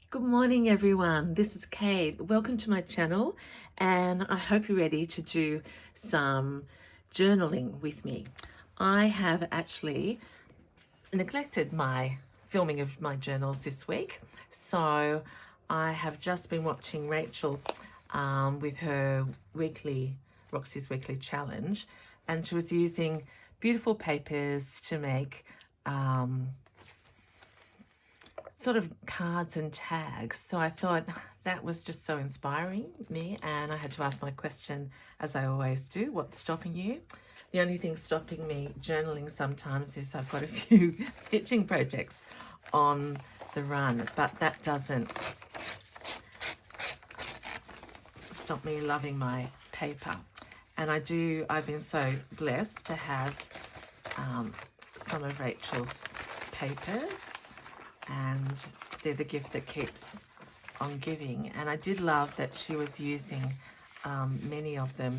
Good morning everyone, this is Kate. Welcome to my channel and I hope you're ready to do some journaling with me. I have actually neglected my filming of my journals this week, so I have just been watching Rachel with her Roxy's weekly challenge, and she was using beautiful papers to make sort of cards and tags. So I thought that was just so inspiring me, and I had to ask my question, as I always do, what's stopping you? The only thing stopping me journaling sometimes is I've got a few stitching projects on the run, but that doesn't stop me loving my paper. And I've been so blessed to have some of Rachel's papers, and they're the gift that keeps on giving. And I did love that she was using many of them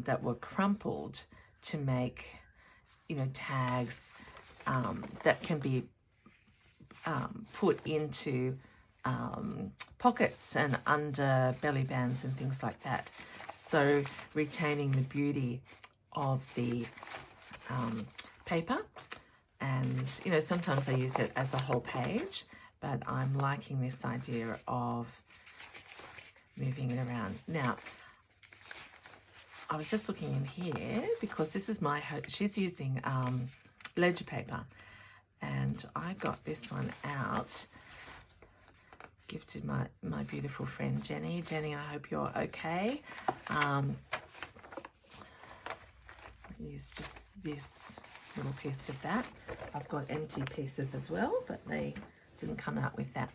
that were crumpled to make, tags that can be put into pockets and under belly bands and things like that. So retaining the beauty of the paper. And sometimes I use it as a whole page, but I'm liking this idea of moving it around. Now, I was just looking in here because this is she's using ledger paper, and I got this one out, gifted my beautiful friend Jenny. Jenny, I hope you're okay. I used just this little piece of that. I've got empty pieces as well, but they didn't come out with that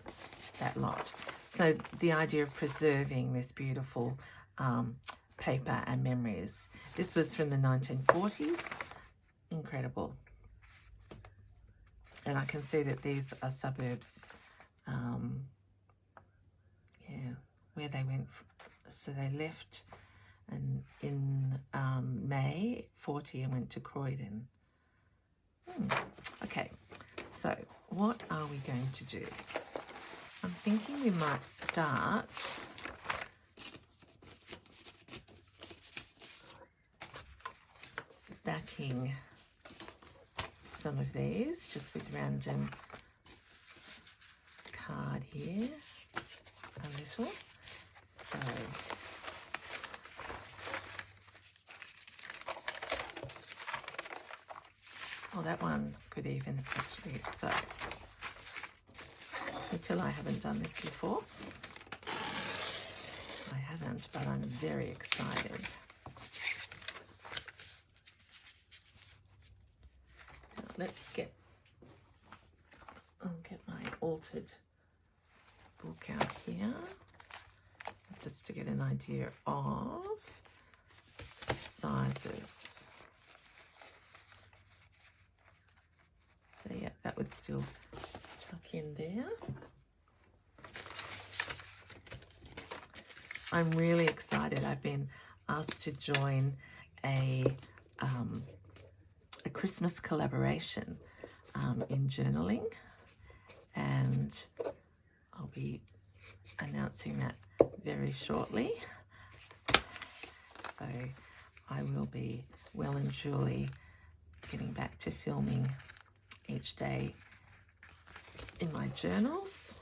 lot. So the idea of preserving this beautiful paper and memories. This was from the 1940s. Incredible. And I can see that these are suburbs, where they went. So they left in May 40 and went to Croydon. Okay, so what are we going to do? I'm thinking we might start backing some of these just with random card here a little. So that one could even actually, so until I haven't done this before. I haven't, but I'm very excited. Now let's I'll get my altered book out here just to get an idea of sizes. So yeah, that would still tuck in there. I'm really excited. I've been asked to join a Christmas collaboration in journaling, and I'll be announcing that very shortly. So I will be well and truly getting back to filming each day in my journals,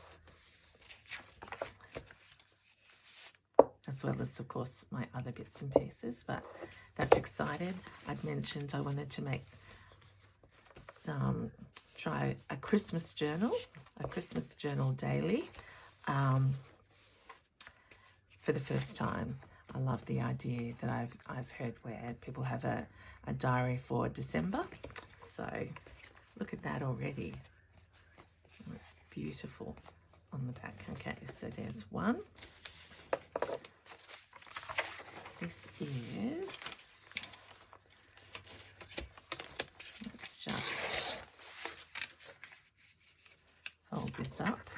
as well as, of course, my other bits and pieces, but that's excited. I'd mentioned I wanted to make try a Christmas journal daily for the first time. I love the idea that I've heard where people have a diary for December. So look at that already. Oh, it's beautiful on the back. Okay, so there's one. This is, let's just fold this up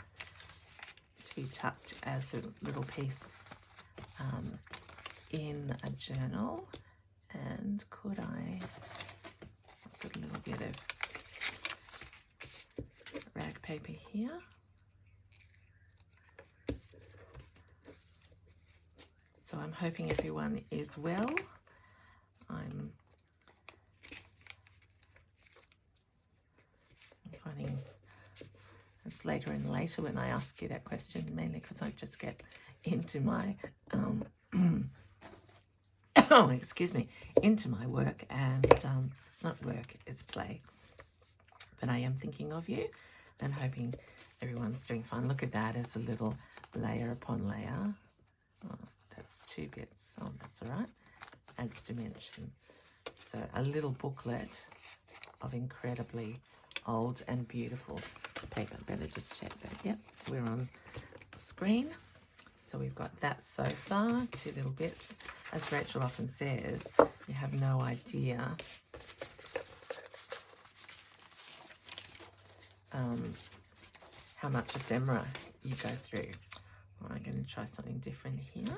to be tucked as a little piece in a journal. And could I put a little bit of rag paper here? So I'm hoping everyone is well. I'm finding it's later and later when I ask you that question, mainly because I just get into my oh, excuse me, into my work, and it's not work, it's play. But I am thinking of you and hoping everyone's doing fine. Look at that as a little layer upon layer. Oh, that's 2 bits. Oh, that's all right. Adds dimension. So a little booklet of incredibly old and beautiful paper. Better just check that. Yep, we're on screen. So we've got that so far, 2 little bits. As Rachel often says, you have no idea how much ephemera you go through. Well, I'm going to try something different here.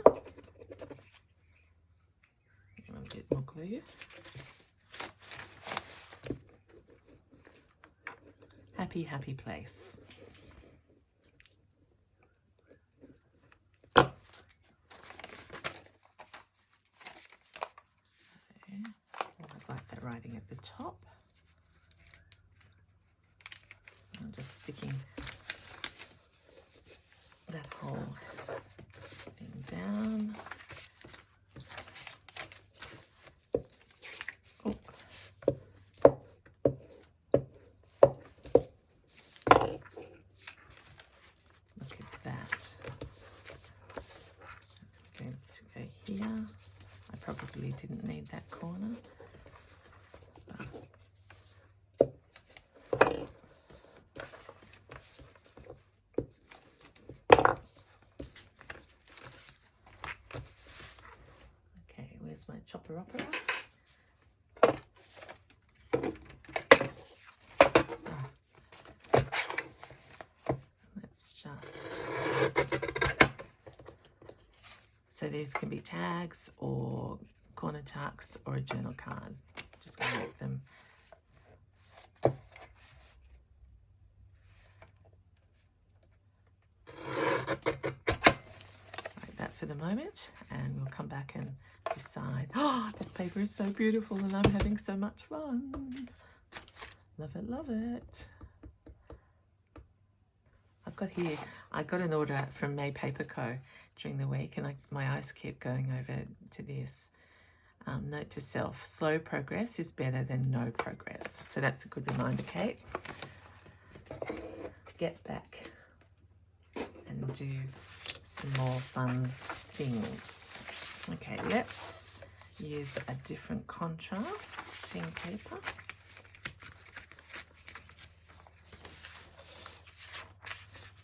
A bit more glue. Happy, happy place. So, I'd like that writing at the top. I'm just sticking that whole thing down. Oh. Look at that. I'm going to go here. I probably didn't need that corner. My chopper opera. Let's just, so these can be tags or corner tucks or a journal card. Just going to make them like that for the moment, and we'll come back and decide. Oh, this paper is so beautiful and I'm having so much fun. Love it, love it. I've got here, I got an order from May Paper Co. during the week, and my eyes kept going over to this. Note to self, slow progress is better than no progress. So that's a good reminder, Kate. Get back and do some more fun things. Okay, let's use a different contrasting paper.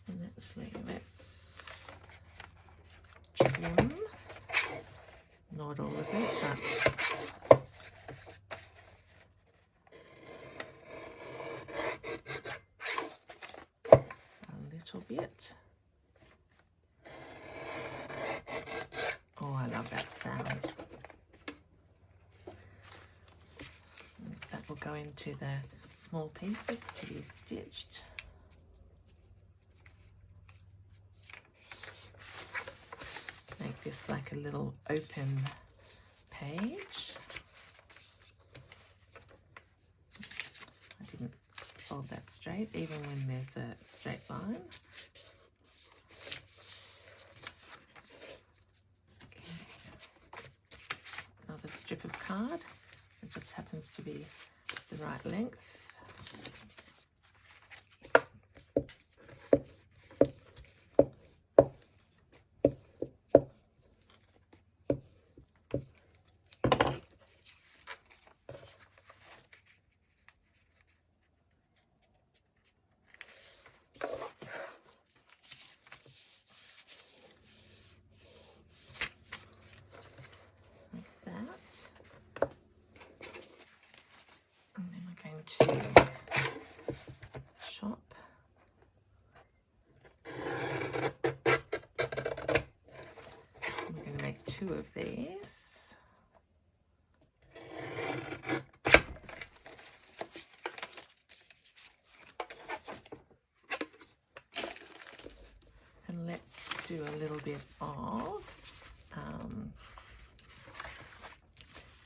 And actually, let's trim, not all of it, but a little bit. Oh, I love that sound. That will go into the small pieces to be stitched. Make this like a little open page. I didn't fold that straight, even when there's a straight line. Another strip of card. It just happens to be the right length. To shop. We're going to make 2 of these. And let's do a little bit of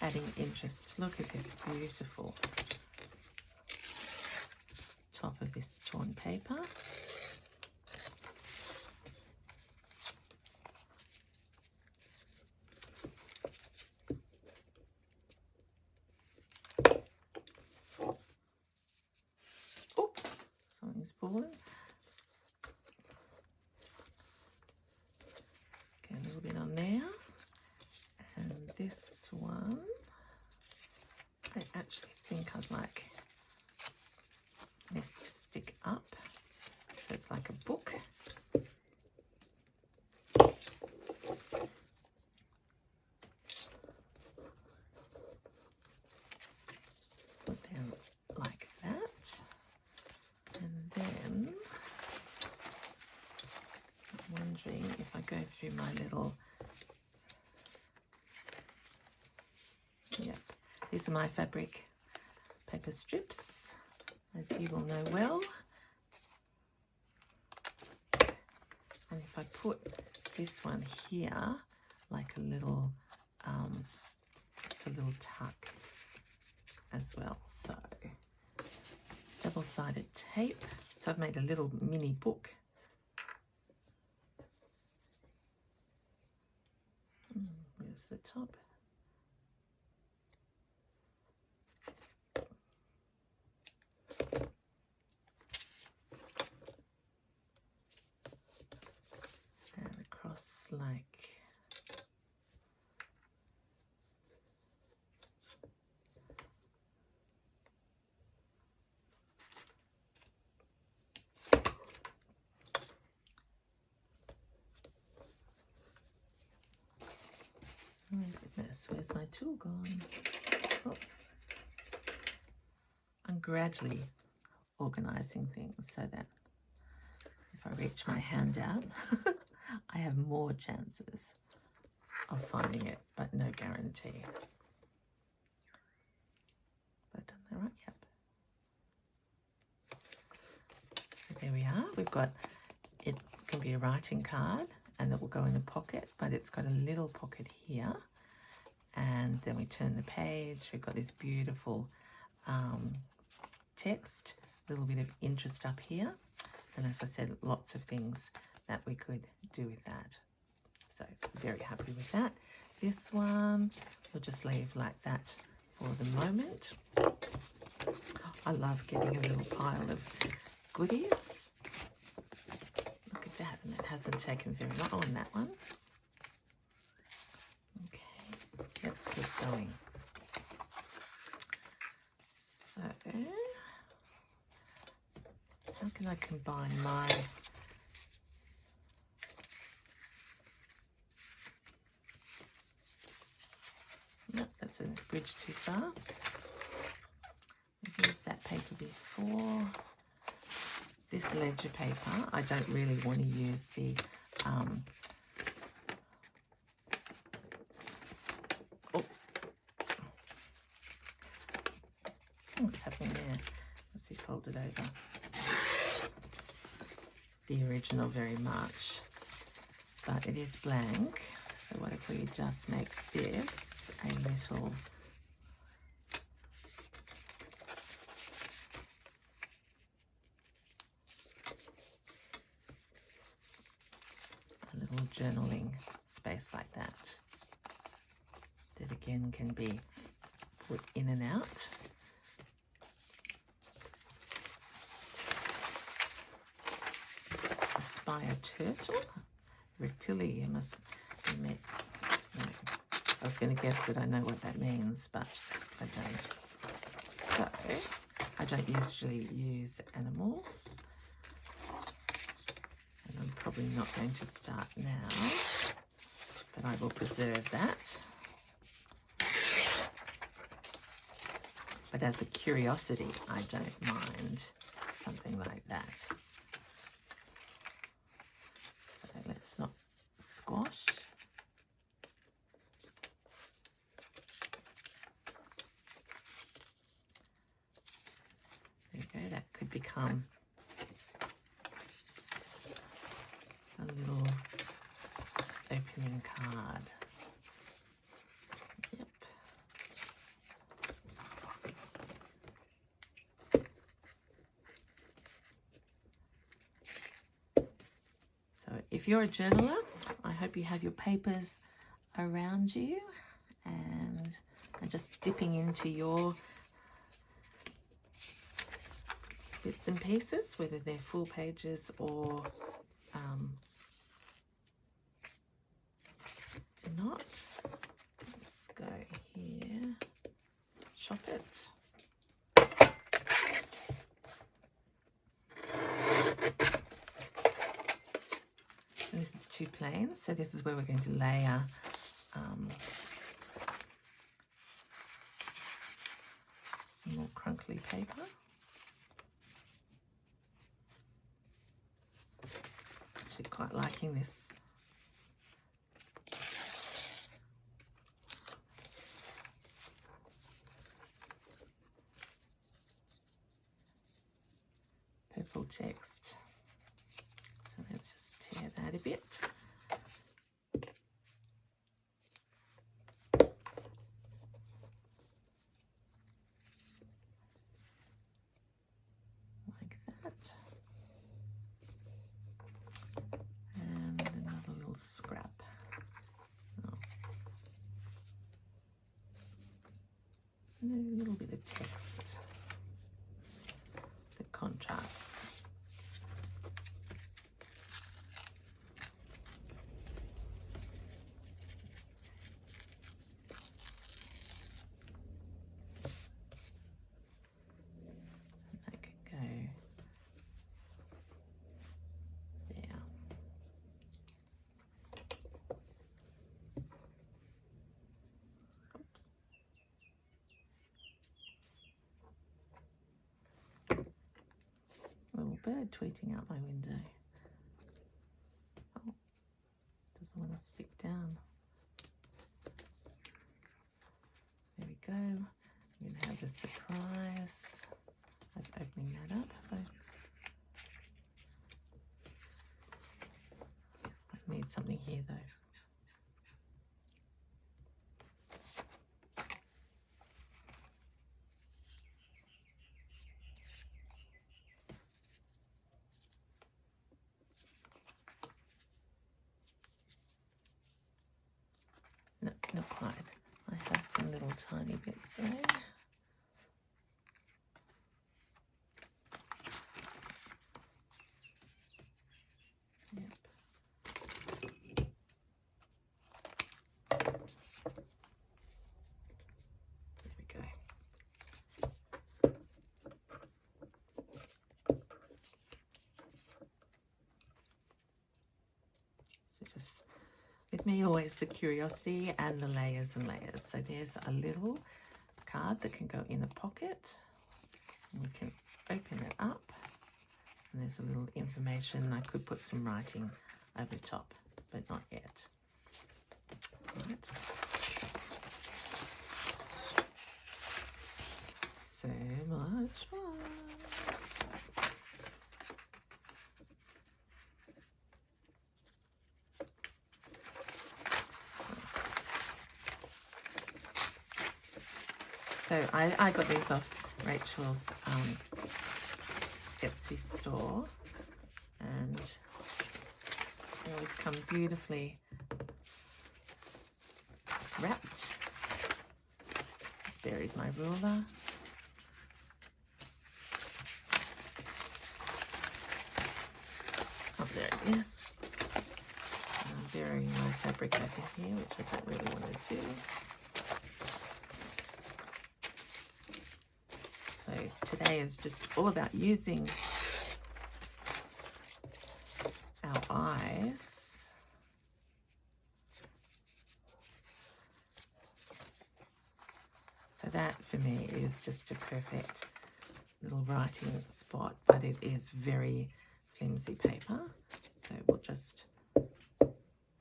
adding interest. Look at this beautiful top of this torn paper. Oops, something's fallen. Okay, a little bit on there. And this one, I actually think I'd like this to stick up. So it's like a book. Put them like that. And then I'm wondering if I go through my little, yep, these are my fabric paper strips, as you will know well. And if I put this one here, like a little, it's a little tuck as well. So double-sided tape. So I've made a little mini book. Where's the top? And across like oh my goodness, where's my tool gone? Oh. I'm gradually organising things so that if I reach my hand out, I have more chances of finding it, but no guarantee. Have I done that right? Yep. So there we are. We've got, it can be a writing card and that will go in a pocket, but it's got a little pocket here. And then we turn the page. We've got this beautiful text, a little bit of interest up here. And as I said, lots of things that we could do with that. So very happy with that. This one, we'll just leave like that for the moment. I love getting a little pile of goodies. Look at that, and it hasn't taken very long on that one. Okay, let's keep going. So, how can I combine my no, that's a bridge too far. I've used that paper before. This ledger paper, I don't really want to use the what's happening there? Let's see, fold it over. The original very much, but it is blank. So what if we just make this a little journaling space like that. That again can be put in and out. A spire turtle, reptilia must be met. No, I was going to guess that I know what that means, but I don't. So I don't usually use animals. I'm probably not going to start now, but I will preserve that. But as a curiosity, I don't mind something like that. So let's not squash. There you go, that could become a little opening card. if you're a journaler, I hope you have your papers around you and are just dipping into your bits and pieces, whether they're full pages or not. Let's go here, chop it. And this is 2 planes, so this is where we're going to layer some more crunkly paper. Actually quite liking this. Purple text. So let's just tear that a bit. Like that. And another little scrap. Oh. And a little bit of text. The contrast. Little bird tweeting out my window. Oh, doesn't want to stick down. There we go. I'm going to have the surprise of opening that up. I need something here though. No, not quite. I have some little tiny bits there. Yep. There we go. So just with me always the curiosity and the layers and layers. So there's a little card that can go in a pocket. We can open it up and there's a little information. I could put some writing over the top, but not yet. Right. So much fun. So I got these off Rachel's Etsy store, and they always come beautifully wrapped. Just buried my ruler. Oh, there it is. And I'm burying my fabric over here, which I don't really want to do. So today is just all about using our eyes so that for me is just a perfect little writing spot, but it is very flimsy paper, so we'll just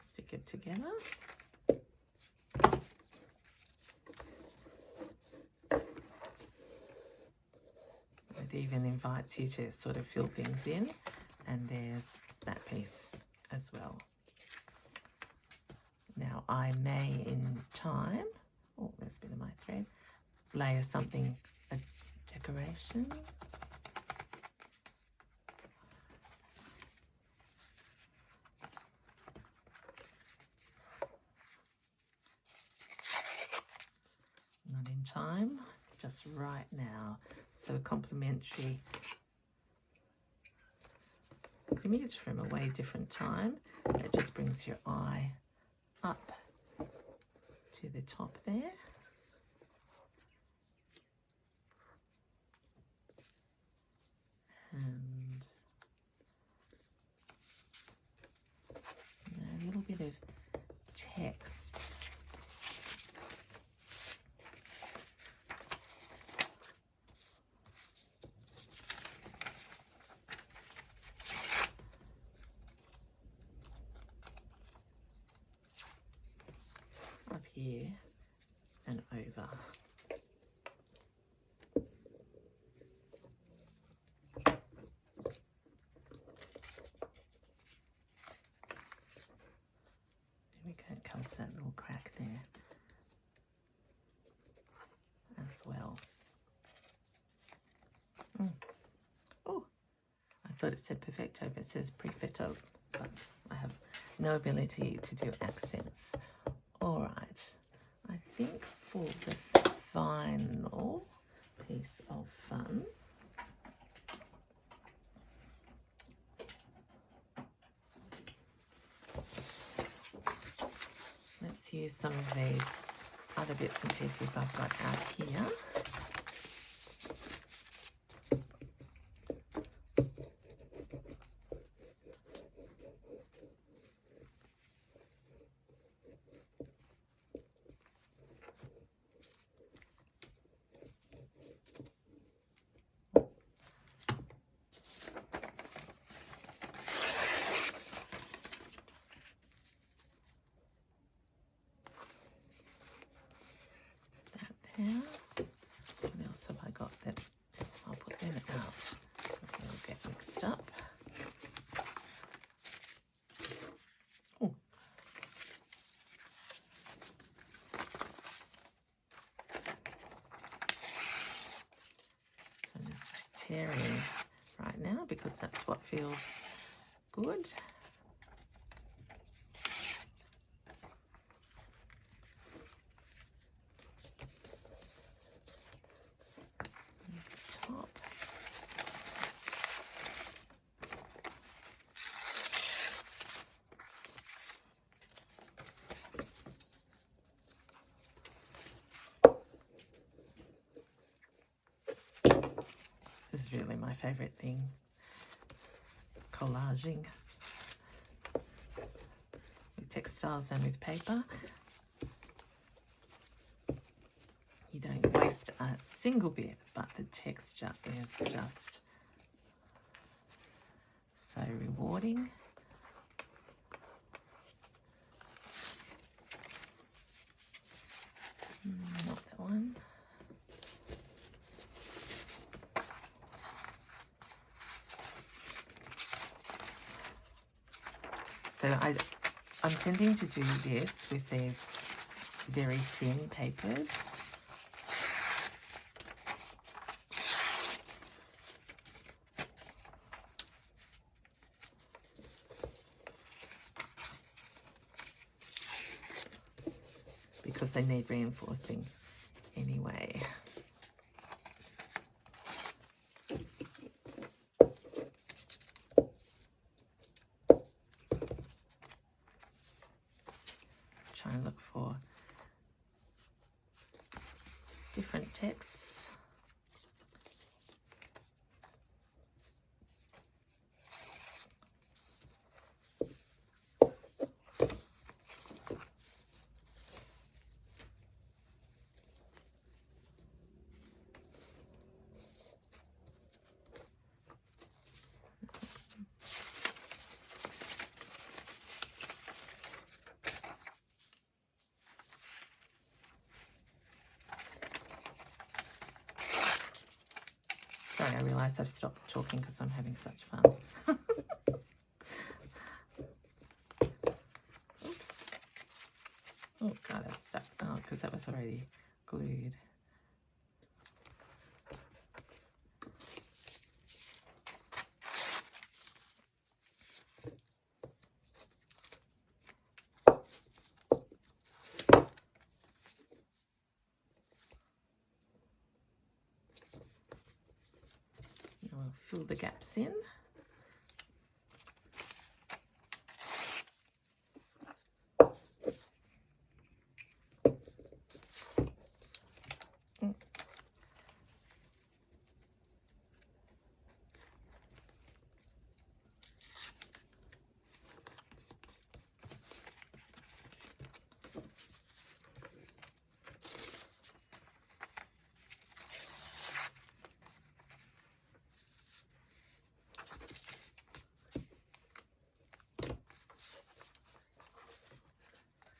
stick it together. It even invites you to sort of fill things in, and there's that piece as well. Now I may in time, oh there's a bit of my thread, layer something, a decoration. pieces right now. So a complimentary image from a way different time. It just brings your eye up to the top there. And a little bit of text. Up here and over. There we go, covers that little crack there as well. Oh, I thought it said perfecto, but it says perfetto, but I have no ability to do accents. All right, I think for the final piece of fun, let's use some of these other bits and pieces I've got out here. What else have I got that I'll put them out because they'll get mixed up. Oh. So I'm just tearing right now because that's what feels good. This is really my favourite thing, collaging with textiles and with paper. You don't waste a single bit, but the texture is just so rewarding. Not that one. So I'm tending to do this with these very thin papers. Because they need reinforcing anyway. Try and look for different texts. Sorry, I realise I've stopped talking because I'm having such fun. Oops. Oh, God, that's stuck. Oh, because that was already glued. gaps in.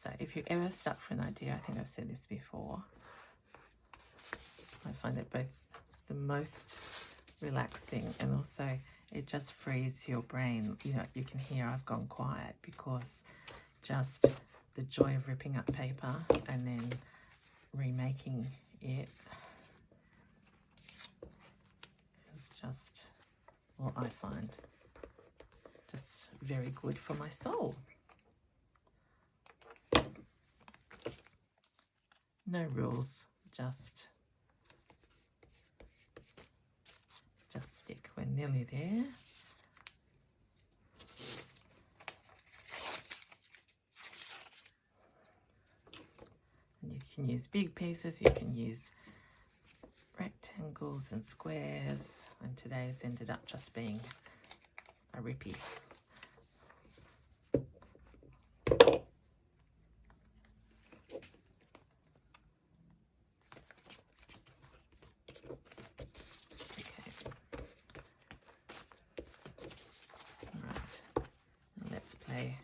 So if you're ever stuck for an idea, I think I've said this before, I find it both the most relaxing and also it just frees your brain. You know, you can hear I've gone quiet because just the joy of ripping up paper and then remaking it is just, well, I find just very good for my soul. No rules, just stick. We're nearly there. And you can use big pieces, you can use rectangles and squares, and today's ended up just being a rippy. Let's play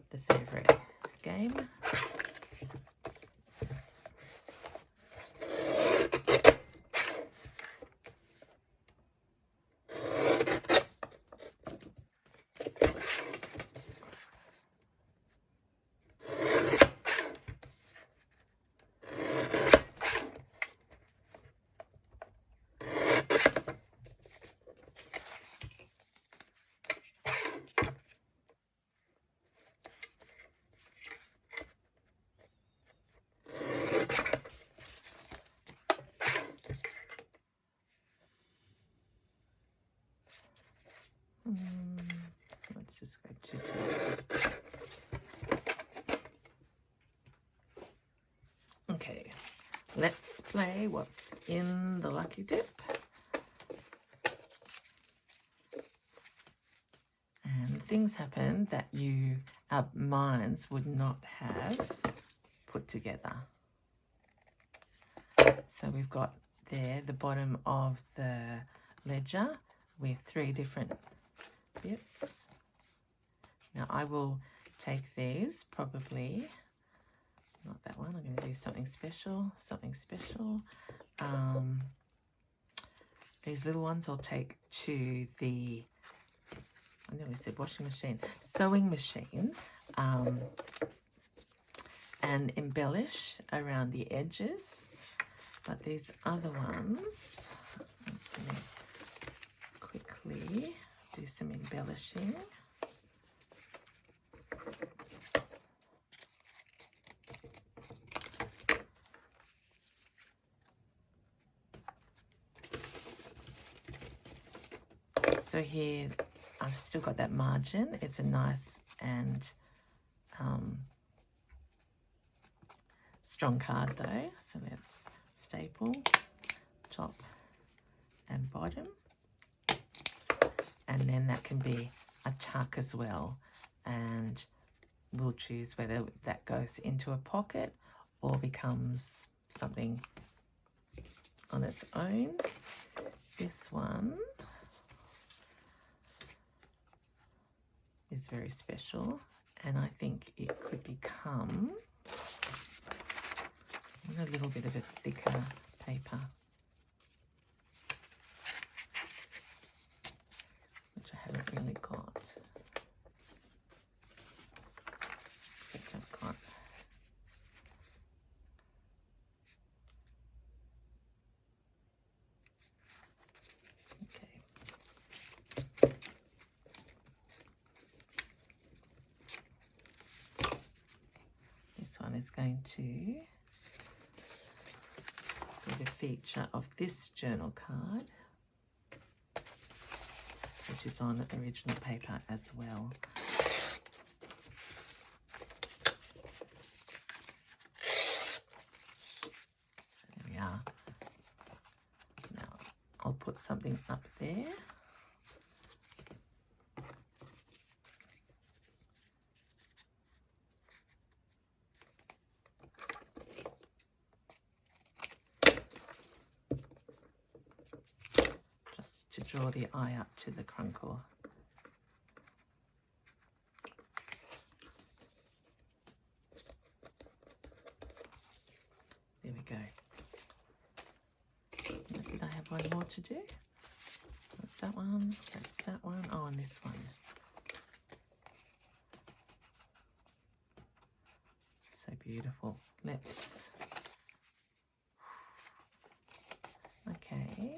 the favourite game. Let's just go 2 times. Okay, let's play what's in the lucky dip. And things happen that our minds would not have put together. So we've got there the bottom of the ledger with 3 different bits. Now I will take these, probably not that one, I'm going to do something special, these little ones I'll take to the, I nearly said washing machine, sewing machine, and embellish around the edges. But these other ones, let's quickly do some embellishing. So here I've still got that margin. It's a nice and strong card though. So let's staple top and bottom. And then that can be a tuck as well. And we'll choose whether that goes into a pocket or becomes something on its own. This one is very special, and I think it could become a little bit of a thicker paper, which I haven't really got. Except I've got is going to be the feature of this journal card. which is on original paper as well. There we are. Now I'll put something up there. Just to draw the eye up to the crunkle. There we go. Did I have one more to do? That's that one. That's that one. Oh, and this one. So beautiful. Let's... Okay.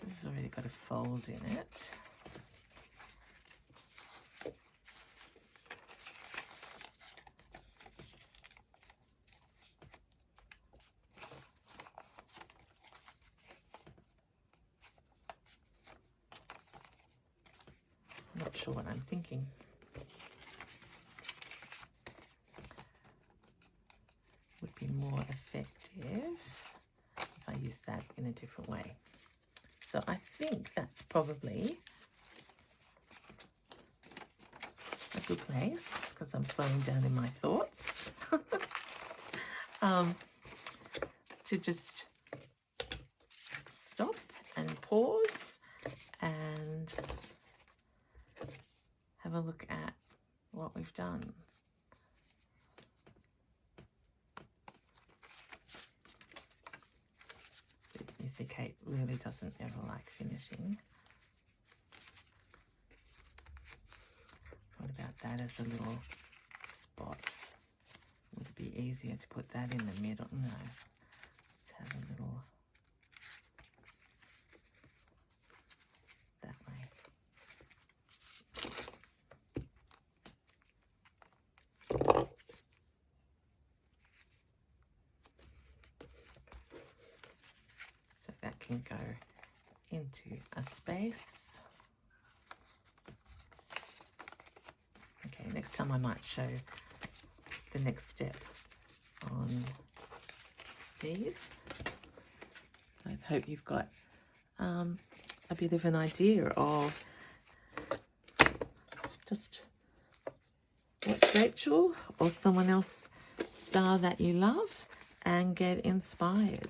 This has already got a fold in it. Not sure what I'm thinking. Would be more effective if I use that in a different way. So I think that's probably a good place, because I'm slowing down in my thoughts, to just stop and pause and have a look at what we've done. You see, Kate really doesn't ever like finishing. What about that as a little spot? Would it be easier to put that in the middle? No. Let's have a little that way. So that can go into a space. Okay, next time I might show the next step on these. I hope you've got a bit of an idea of just watch Rachel or someone else star that you love and get inspired.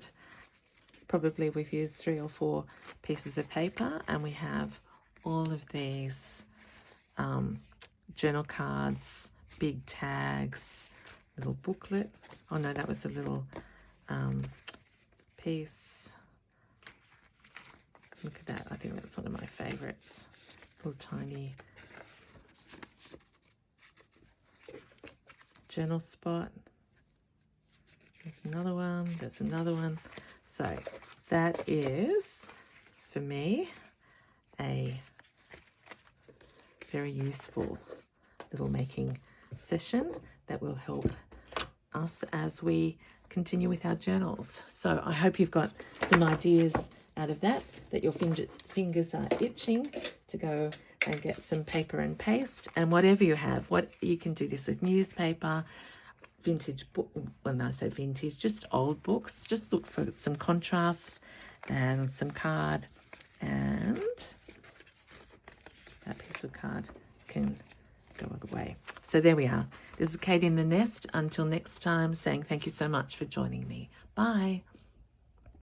Probably we've used 3 or 4 pieces of paper, and we have all of these journal cards, big tags, little booklet. Oh no, that was a little piece. Look at that. I think that's one of my favorites. Little tiny journal spot. There's another one. There's another one. So that is, for me, a very useful little making session that will help us as we continue with our journals. So I hope you've got some ideas out of that, that your fingers are itching to go and get some paper and paste, and whatever you have, you can do this with newspaper, vintage book. When I say vintage, just old books. Just look for some contrasts and some card, and that piece of card can go away. So there we are. This is Kate in the Nest. Until next time, saying thank you so much for joining me. Bye.